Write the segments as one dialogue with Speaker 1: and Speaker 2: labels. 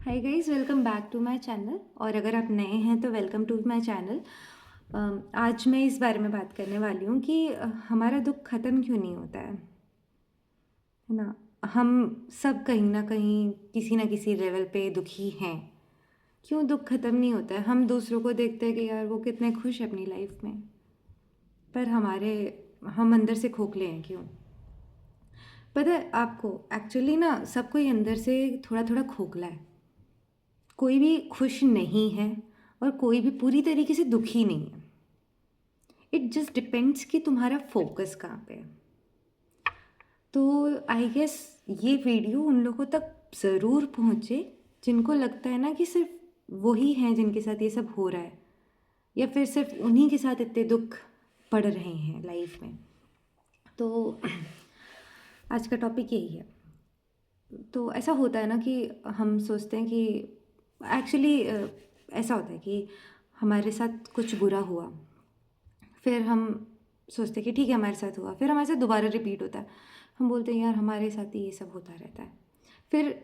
Speaker 1: Hi guys, welcome back to my channel. और अगर आप नए हैं तो वेलकम टू माय चैनल। आज मैं इस बारे में बात करने वाली हूँ कि हमारा दुख ख़त्म क्यों नहीं होता है ना। हम सब कहीं ना कहीं किसी ना किसी लेवल पे दुखी हैं। क्यों दुख ख़त्म नहीं होता है? हम दूसरों को देखते हैं कि यार वो कितने खुश है अपनी लाइफ में, पर हम अंदर से खोखले हैं। क्यों? पता है आपको, एक्चुअली ना सब कोई अंदर से थोड़ा थोड़ा खोखला है। कोई भी खुश नहीं है और कोई भी पूरी तरीके से दुखी नहीं है। इट जस्ट डिपेंड्स कि तुम्हारा फोकस कहाँ पे है। तो आई गेस ये वीडियो उन लोगों तक ज़रूर पहुँचे जिनको लगता है ना कि सिर्फ वही हैं जिनके साथ ये सब हो रहा है, या फिर सिर्फ उन्हीं के साथ इतने दुख पड़ रहे हैं लाइफ में। तो आज का टॉपिक यही है। तो ऐसा होता है ना कि हम सोचते हैं कि एक्चुअली ऐसा होता है कि हमारे साथ कुछ बुरा हुआ, फिर हम सोचते हैं कि ठीक है हमारे साथ हुआ, फिर हमारे साथ दोबारा रिपीट होता है। हम बोलते हैं यार हमारे साथ ही ये सब होता रहता है। फिर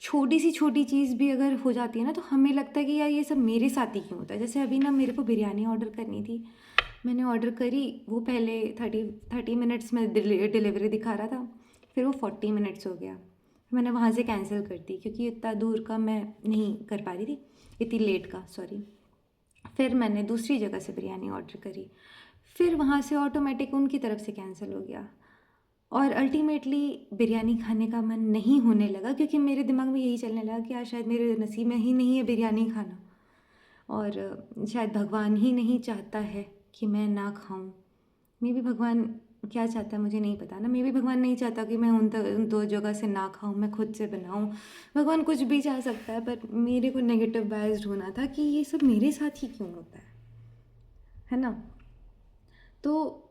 Speaker 1: छोटी सी छोटी चीज़ भी अगर हो जाती है ना तो हमें लगता है कि यार ये सब मेरे साथ ही क्यों होता है। जैसे अभी ना मेरे को बिरयानी ऑर्डर करनी थी, मैंने ऑर्डर करी। वो पहले 30 मिनट्स में डिलीवरी दिखा रहा था, फिर वो 40 मिनट्स हो गया। मैंने वहाँ से कैंसिल कर दी क्योंकि इतना दूर का मैं नहीं कर पा रही थी, इतनी लेट का, सॉरी। फिर मैंने दूसरी जगह से बिरयानी ऑर्डर करी, फिर वहाँ से ऑटोमेटिक उनकी तरफ से कैंसिल हो गया। और अल्टीमेटली बिरयानी खाने का मन नहीं होने लगा क्योंकि मेरे दिमाग में यही चलने लगा कि यार शायद मेरे नसीब में ही नहीं है बिरयानी खाना, और शायद भगवान ही नहीं चाहता है कि मैं ना खाऊं। मे भी भगवान क्या चाहता है मुझे नहीं पता ना। मे भी भगवान नहीं चाहता कि मैं उन दो जगह से ना खाऊं, मैं खुद से बनाऊं। भगवान कुछ भी चाह सकता है, पर मेरे को नेगेटिव बायस्ड होना था कि ये सब मेरे साथ ही क्यों होता है ना। तो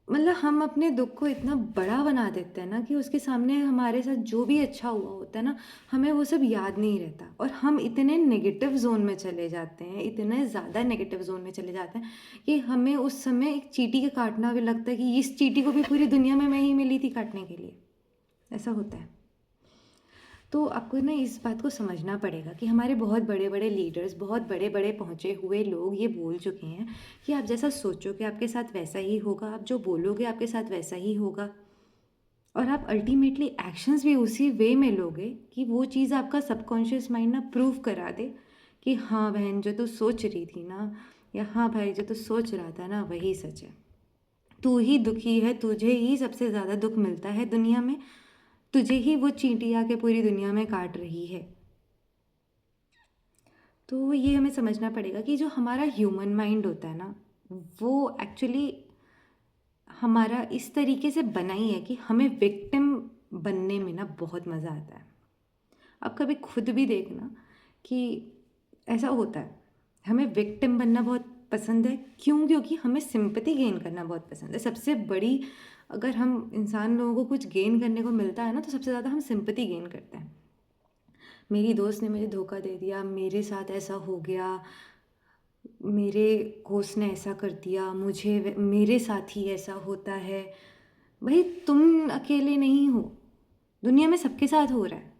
Speaker 1: मतलब हम अपने दुख को इतना बड़ा बना देते हैं ना कि उसके सामने हमारे साथ जो भी अच्छा हुआ होता है ना, हमें वो सब याद नहीं रहता। और हम इतने नेगेटिव जोन में चले जाते हैं, इतने ज़्यादा नेगेटिव जोन में चले जाते हैं कि हमें उस समय एक चींटी का काटना भी लगता है कि इस चींटी को भी पूरी दुनिया में मैं ही मिली थी काटने के लिए। ऐसा होता है। तो आपको ना इस बात को समझना पड़ेगा कि हमारे बहुत बड़े बड़े लीडर्स, बहुत बड़े बड़े पहुँचे हुए लोग ये बोल चुके हैं कि आप जैसा सोचोगे आपके साथ वैसा ही होगा, आप जो बोलोगे आपके साथ वैसा ही होगा। और आप अल्टीमेटली एक्शंस भी उसी वे में लोगे कि वो चीज़ आपका सबकॉन्शियस माइंड ना प्रूव करा दे कि हाँ बहन, जो तू सोच रही थी ना, या हाँ भाई जो तू सोच रहा था ना वही सच है। तू ही दुखी है, तुझे ही सबसे ज़्यादा दुख मिलता है दुनिया में, तुझे ही वो चींटी आके पूरी दुनिया में काट रही है। तो ये हमें समझना पड़ेगा कि जो हमारा ह्यूमन माइंड होता है ना, वो एक्चुअली हमारा इस तरीके से बना ही है कि हमें विक्टिम बनने में ना बहुत मज़ा आता है। आप कभी खुद भी देखना कि ऐसा होता है। हमें विक्टिम बनना बहुत पसंद है। क्यों? क्योंकि हमें सिंपैथी गेन करना बहुत पसंद है। सबसे बड़ी, अगर हम इंसान लोगों को कुछ गेन करने को मिलता है ना, तो सबसे ज़्यादा हम सिंपैथी गेन करते हैं। मेरी दोस्त ने मुझे धोखा दे दिया, मेरे साथ ऐसा हो गया, मेरे दोस्त ने ऐसा कर दिया, मुझे मेरे साथ ही ऐसा होता है। भाई तुम अकेले नहीं हो, दुनिया में सबके साथ हो रहा है।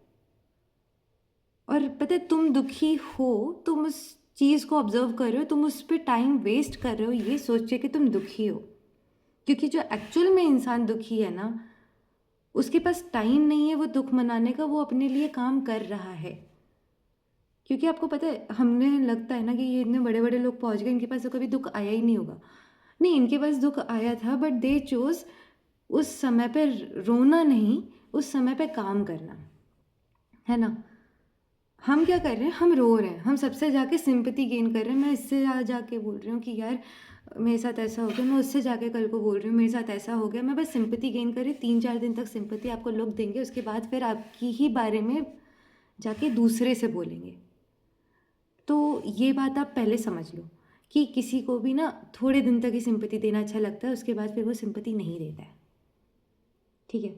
Speaker 1: और पता है तुम दुखी हो, तुम उस चीज़ को ऑब्जर्व कर रहे हो, तुम उस पर टाइम वेस्ट कर रहे हो ये सोच के कि तुम दुखी हो। क्योंकि जो एक्चुअल में इंसान दुखी है ना, उसके पास टाइम नहीं है वो दुख मनाने का, वो अपने लिए काम कर रहा है। क्योंकि आपको पता है, हमने लगता है ना कि ये इतने बड़े बड़े लोग पहुंच गए, इनके पास तो कभी दुख आया ही नहीं होगा। नहीं, इनके पास दुख आया था, बट दे चोज उस समय पे रोना नहीं, उस समय पे काम करना, है ना। हम क्या कर रहे हैं? हम रो रहे हैं, हम सबसे जाके सिंपैथी गेन कर रहे हैं। मैं इससे जाके बोल रही हूँ कि यार मेरे साथ ऐसा हो गया, मैं उससे जाके कल को बोल रही हूँ मेरे साथ ऐसा हो गया। मैं बस सिंपैथी गेन कर रही। 3-4 दिन तक सिंपैथी आपको लोग देंगे, उसके बाद फिर आपकी ही बारे में जाके दूसरे से बोलेंगे। तो ये बात आप पहले समझ लो कि किसी को भी ना थोड़े दिन तक ही सिंपैथी देना अच्छा लगता है, उसके बाद फिर वो सिंपैथी नहीं देता है। ठीक है।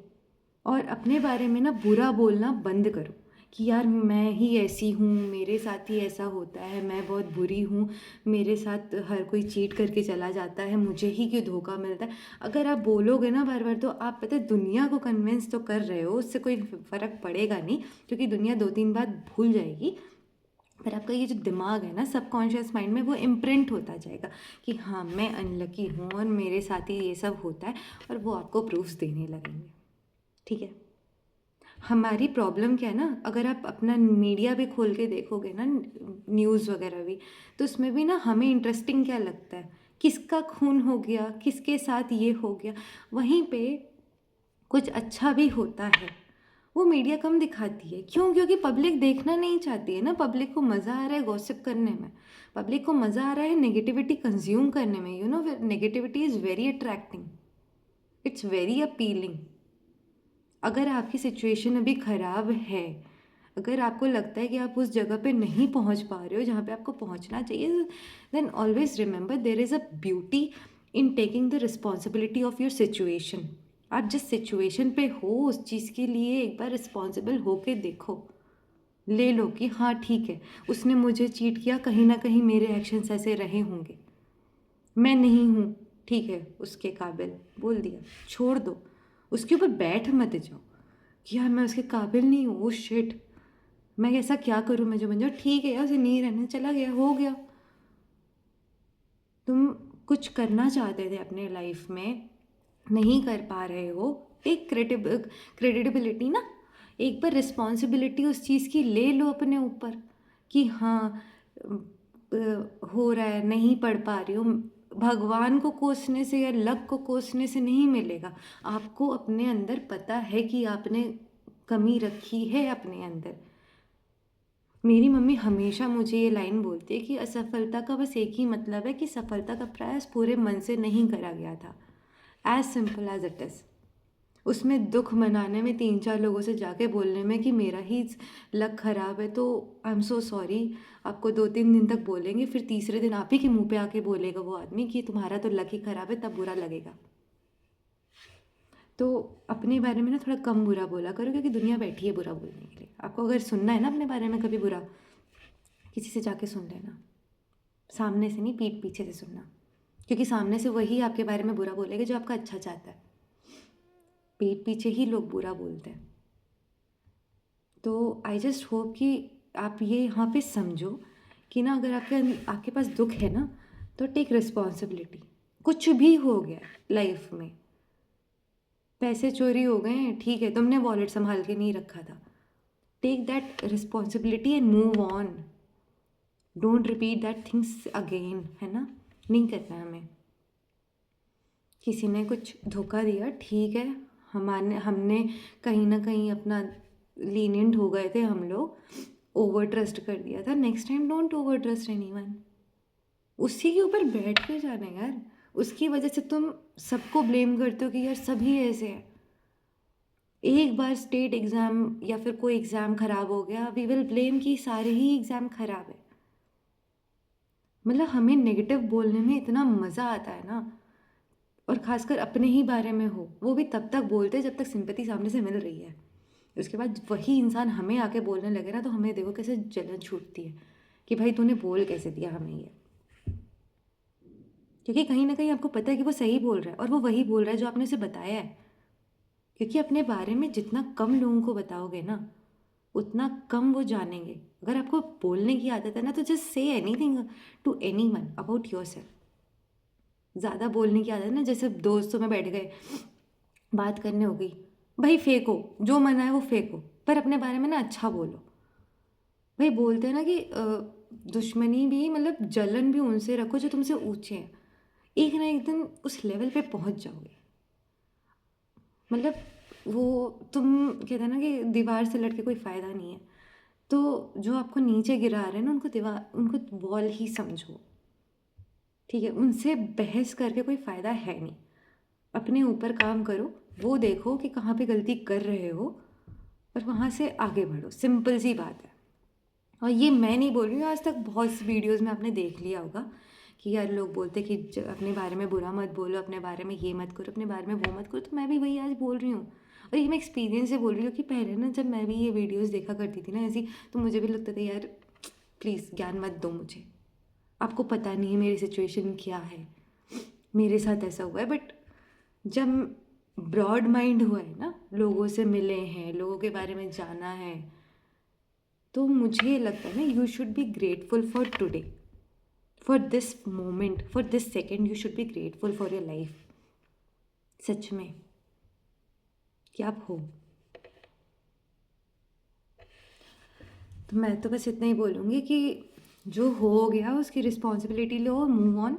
Speaker 1: और अपने बारे में ना बुरा बोलना बंद करो। कि यार मैं ही ऐसी हूँ, मेरे साथ ही ऐसा होता है, मैं बहुत बुरी हूँ, मेरे साथ हर कोई चीट करके चला जाता है, मुझे ही क्यों धोखा मिलता है। अगर आप बोलोगे ना बार बार, तो आप पता है दुनिया को कन्विंस तो कर रहे हो, उससे कोई फ़र्क पड़ेगा नहीं, क्योंकि दुनिया 2-3 बार भूल जाएगी। पर आपका ये जो दिमाग है ना, सबकॉन्शियस माइंड में वो इम्प्रिंट होता जाएगा कि हाँ मैं अनलकी हूँ और मेरे साथ ही ये सब होता है, और वो आपको प्रूफ्स देने लगेंगे। ठीक है। हमारी प्रॉब्लम क्या है ना, अगर आप अपना मीडिया भी खोल के देखोगे ना, न्यूज़ वगैरह भी, तो उसमें भी ना हमें इंटरेस्टिंग क्या लगता है, किसका खून हो गया, किसके साथ ये हो गया। वहीं पे कुछ अच्छा भी होता है, वो मीडिया कम दिखाती है। क्यों? क्योंकि पब्लिक देखना नहीं चाहती है ना, पब्लिक को मज़ा आ रहा है गॉसिप करने में, पब्लिक को मज़ा आ रहा है नेगेटिविटी कंज्यूम करने में। You know, negativity is very attracting, it's very appealing. अगर आपकी सिचुएशन अभी ख़राब है, अगर आपको लगता है कि आप उस जगह पे नहीं पहुंच पा रहे हो जहाँ पे आपको पहुंचना चाहिए, then always remember there is a beauty in taking the responsibility of your situation. आप जिस सिचुएशन पे हो उस चीज़ के लिए एक बार रिस्पॉन्सिबल होके देखो, ले लो कि हाँ ठीक है, उसने मुझे चीट किया, कहीं ना कहीं मेरे एक्शंस ऐसे रहे होंगे, मैं नहीं हूँ ठीक है उसके काबिल, बोल दिया, छोड़ दो। उसके ऊपर बैठ मत जाओ कि यार मैं उसके काबिल नहीं हूँ, ओ शिट, मैं ऐसा क्या करूँ मैं जो बन जाऊँ। ठीक है यार, उसे नहीं रहना, चला गया, हो गया। तुम कुछ करना चाहते थे अपने लाइफ में, नहीं कर पा रहे हो, टेक क्रेडिबिलिटी ना, एक बार रिस्पॉन्सिबिलिटी उस चीज़ की ले लो अपने ऊपर कि हाँ हो रहा है, नहीं पढ़ पा रही हूँ। भगवान को कोसने से या लक को कोसने से नहीं मिलेगा। आपको अपने अंदर पता है कि आपने कमी रखी है अपने अंदर। मेरी मम्मी हमेशा मुझे ये लाइन बोलती है कि असफलता का बस एक ही मतलब है कि सफलता का प्रयास पूरे मन से नहीं करा गया था। As simple as it is. उसमें दुख मनाने में, 3-4 लोगों से जाके बोलने में कि मेरा ही लक ख़राब है, तो आई एम सो सॉरी, आपको 2-3 दिन तक बोलेंगे, फिर तीसरे दिन आप ही के मुंह पे आके बोलेगा वो आदमी कि तुम्हारा तो लक ही ख़राब है, तब बुरा लगेगा। तो अपने बारे में ना थोड़ा कम बुरा बोला करो, क्योंकि दुनिया बैठी है बुरा बोलने के लिए। आपको अगर सुनना है ना अपने बारे में कभी बुरा, किसी से जाके सुन लेना, सामने से नहीं, पीठ पीछे से सुनना, क्योंकि सामने से वही आपके बारे में बुरा बोलेगा जो आपका अच्छा चाहता है। पीठ पीछे ही लोग बुरा बोलते हैं। तो आई जस्ट होप कि आप ये यहाँ पे समझो कि ना, अगर आपके पास दुख है ना, तो टेक रिस्पॉन्सिबिलिटी। कुछ भी हो गया लाइफ में, पैसे चोरी हो गए हैं, ठीक है, तुमने वॉलेट संभाल के नहीं रखा था, take that responsibility and move on. Don't repeat that things again, है ना, नहीं करना है हमें। किसी ने कुछ धोखा दिया, ठीक है, हमने कहीं ना कहीं अपना लीनियंट हो गए थे हम लोग, ओवर ट्रस्ट कर दिया था। Next time don't over trust anyone. उसी के ऊपर बैठ के जाना यार। उसकी वजह से तुम सबको ब्लेम करते हो कि यार सभी ऐसे हैं। एक बार स्टेट एग्ज़ाम या फिर कोई एग्ज़ाम ख़राब हो गया, वी विल ब्लेम कि सारे ही एग्ज़ाम ख़राब है। मतलब हमें नेगेटिव बोलने में इतना मज़ा आता है ना, और ख़ासकर अपने ही बारे में हो, वो भी तब तक बोलते हैं जब तक सिंपैथी सामने से मिल रही है। उसके बाद वही इंसान हमें आके बोलने लगे ना, तो हमें देखो कैसे जलन छूटती है कि भाई तूने बोल कैसे दिया हमें ये। क्योंकि कहीं ना कहीं आपको पता है कि वो सही बोल रहा है, और वो वही बोल रहा है जो आपने उसे बताया है। क्योंकि अपने बारे में जितना कम लोगों को बताओगे ना, उतना कम वो जानेंगे। अगर आपको बोलने की आदत है ना, तो just say anything to anyone about yourself. ज़्यादा बोलने की आदत है ना, जैसे दोस्तों में बैठ गए, बात करने हो गई, भाई फेंको, जो मन आए वो फेंको, पर अपने बारे में ना अच्छा बोलो। भाई बोलते हैं ना कि दुश्मनी भी, मतलब जलन भी उनसे रखो जो तुमसे ऊंचे हैं। एक ना एक दिन उस लेवल पे पहुंच जाओगे। मतलब वो, तुम कहते हैं ना कि दीवार से लटके कोई फ़ायदा नहीं है। तो जो आपको नीचे गिरा रहे हैं ना, उनको वॉल ही समझो। ठीक है, उनसे बहस करके कोई फ़ायदा है नहीं। अपने ऊपर काम करो, वो देखो कि कहाँ पे गलती कर रहे हो, और वहाँ से आगे बढ़ो। सिंपल सी बात है। और ये मैं नहीं बोल रही हूँ, आज तक बहुत सी वीडियोज़ में आपने देख लिया होगा कि यार लोग बोलते कि अपने बारे में बुरा मत बोलो, अपने बारे में ये मत करो, अपने बारे में वो मत करो। तो मैं भी वही आज बोल रही हूँ। और ये मैं एक्सपीरियंस से बोल रही हूँ कि पहले ना जब मैं भी ये वीडियोस देखा करती थी ना ऐसी, तो मुझे भी लगता था यार प्लीज़ ज्ञान मत दो मुझे, आपको पता नहीं है मेरी सिचुएशन क्या है, मेरे साथ ऐसा हुआ है। बट जब ब्रॉड माइंड हुआ है ना, लोगों से मिले हैं, लोगों के बारे में जाना है, तो मुझे लगता है ना you should be grateful for today, for this moment, for this second. You should be grateful for your life. सच में कि आप हो। तो मैं तो बस इतना ही बोलूँगी कि जो हो गया उसकी रिस्पॉन्सिबिलिटी लो और मूव ऑन।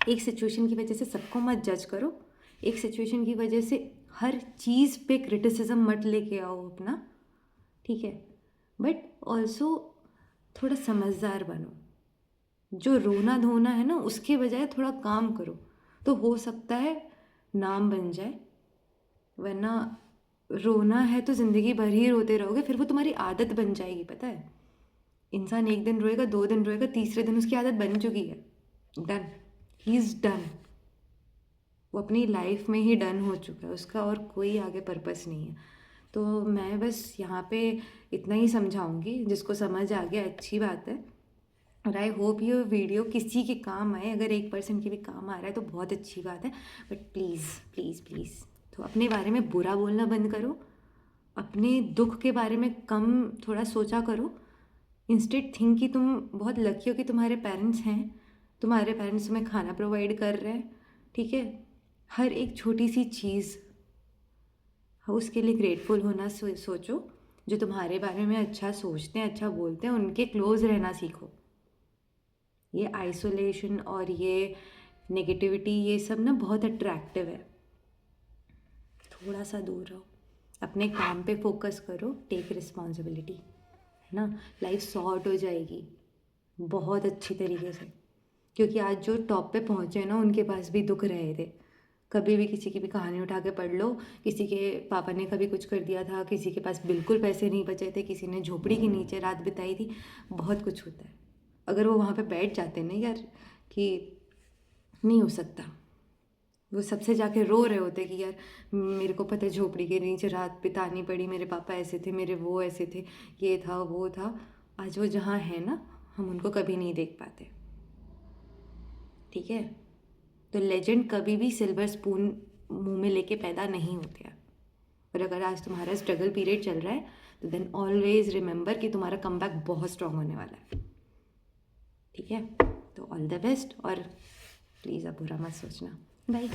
Speaker 1: एक सिचुएशन की वजह से सबको मत जज करो, एक सिचुएशन की वजह से हर चीज़ पे क्रिटिसिज्म मत लेके आओ अपना, ठीक है। बट ऑल्सो थोड़ा समझदार बनो, जो रोना धोना है ना उसके बजाय थोड़ा काम करो, तो हो सकता है नाम बन जाए। वरना रोना है तो ज़िंदगी भर ही रोते रहोगे, फिर वो तुम्हारी आदत बन जाएगी। पता है, इंसान एक दिन रोएगा, 2 दिन रोएगा, तीसरे दिन उसकी आदत बन चुकी है। Done, he is done. वो अपनी लाइफ में ही डन हो चुका है, उसका और कोई आगे पर्पस नहीं है। तो मैं बस यहाँ पे इतना ही समझाऊंगी, जिसको समझ आ गया अच्छी बात है। और आई होप ये वीडियो किसी के काम आए। अगर 1% के भी काम आ रहा है तो बहुत अच्छी बात है। बट प्लीज़ प्लीज़ प्लीज़, तो अपने बारे में बुरा बोलना बंद करो, अपने दुख के बारे में कम थोड़ा सोचा करो। इंस्टेड थिंक कि तुम बहुत लकी हो कि तुम्हारे पेरेंट्स हैं, तुम्हारे पेरेंट्स तुम्हें खाना प्रोवाइड कर रहे हैं, ठीक है। हर एक छोटी सी चीज़ उसके लिए ग्रेटफुल होना सोचो। जो तुम्हारे बारे में अच्छा सोचते हैं, अच्छा बोलते हैं, उनके क्लोज रहना सीखो। ये आइसोलेशन और ये नेगेटिविटी, ये सब ना बहुत अट्रैक्टिव है। थोड़ा सा दूर रहो, अपने काम पे फोकस करो, टेक रिस्पॉन्सिबिलिटी, है ना। लाइफ सॉर्ट हो जाएगी बहुत अच्छी तरीके से। क्योंकि आज जो टॉप पे पहुँचे ना, उनके पास भी दुख रहे थे। कभी भी किसी की भी कहानी उठा के पढ़ लो, किसी के पापा ने कभी कुछ कर दिया था, किसी के पास बिल्कुल पैसे नहीं बचे थे, किसी ने झोपड़ी के नीचे रात बिताई थी। बहुत कुछ होता है। अगर वो वहाँ पे बैठ जाते ना यार कि नहीं हो सकता, वो सबसे जाके रो रहे होते कि यार मेरे को पता है झोपड़ी के नीचे रात बितानी पड़ी, मेरे पापा ऐसे थे, मेरे वो ऐसे थे, ये था वो था। आज वो जहाँ है ना, हम उनको कभी नहीं देख पाते, ठीक है। तो लेजेंड कभी भी सिल्वर स्पून मुंह में लेके पैदा नहीं होते हैं। और अगर आज तुम्हारा स्ट्रगल पीरियड चल रहा है तो देन ऑलवेज रिमेंबर कि तुम्हारा कमबैक बहुत स्ट्रांग होने वाला है, ठीक है। तो ऑल द बेस्ट, और प्लीज़ अब बुरा मत सोचना। बाय।